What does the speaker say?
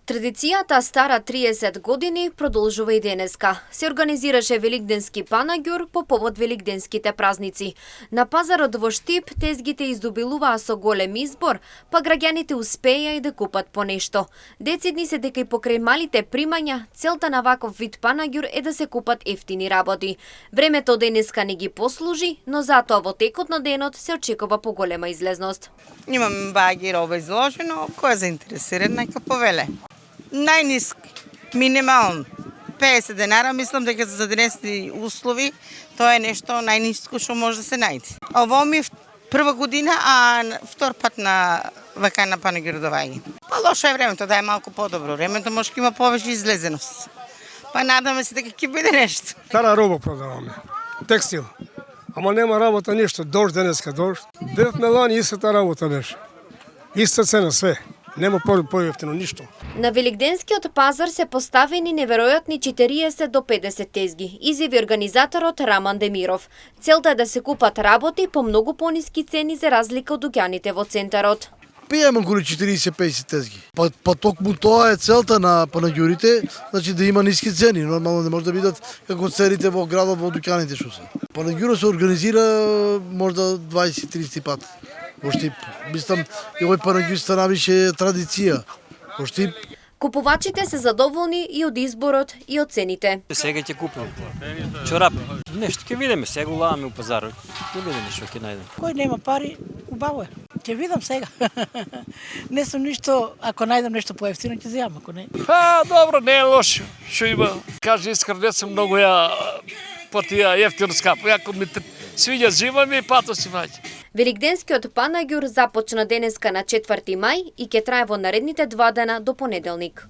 Традицијата стара 30 години продолжува и денеска. Се организираше Великденски панаѓур по повод великденските празници. На пазарот во Штип тезгите издобилуваа со голем избор, па граѓаните успеја и да купат по нешто. Децидни се дека и покрај малите примања, целта на ваков вид панаѓур е да се купат ефтини работи. Времето денеска не ги послужи, но затоа во текот на денот се очекува поголема излезност. Имам баги роба изложено, кој е заинтересиран нека повеле. Најниски, минимално 50 денара, мислам дека за денесни услови тоа е нешто најниско што може да се најде. Ово ми е прва година, а втор пат на вака на панаѓурдување. Па лошо е времето, да е малку подобро. Времето може ќе има повеќе излезеност. Па надаме се дека ќе биде нешто. Стара роба продаваме, текстил. Ама нема работа ништо, дожд денеска дожд. Бевме лани истата работа беше. Иста цена све. Нема поевтино ништо. На Великденскиот пазар се поставени неверојатни 40 до 50 тезги, изјави организаторот Раман Демиров. Целта е да се купат работи по многу пониски цени за разлика од дуќаните во центарот. Пиеме околу 40-50 тезги. Па токму тоа е целта на панаѓурите, значи да има ниски цени. Нормално не може да бидат како цените во градот во дуќаните што се. Панаѓура се организира можда 20-30 пат во Штип. Мислам, и овој панаѓур стана више традиција во Штип. Купувачите се задоволни и од изборот и од цените. Сега ќе купим чорап. Нешто ќе видиме, сега улаваме у пазарот. Ќе видиме што ќе најдеме. Кој нема пари, убаво е. Ќе видам сега. Не сум ништо, ако најдам нешто поевтино ќе земам, ако не. Па, добро, не е лошо. Што има, каже искрено, не сум многу ја по тие ефтино скапо. Ако ми свиѓа зимам и пато си ваѓа. Великденскиот панаѓур започна денеска на 4 мај и ќе трае во наредните 2 дена до понеделник.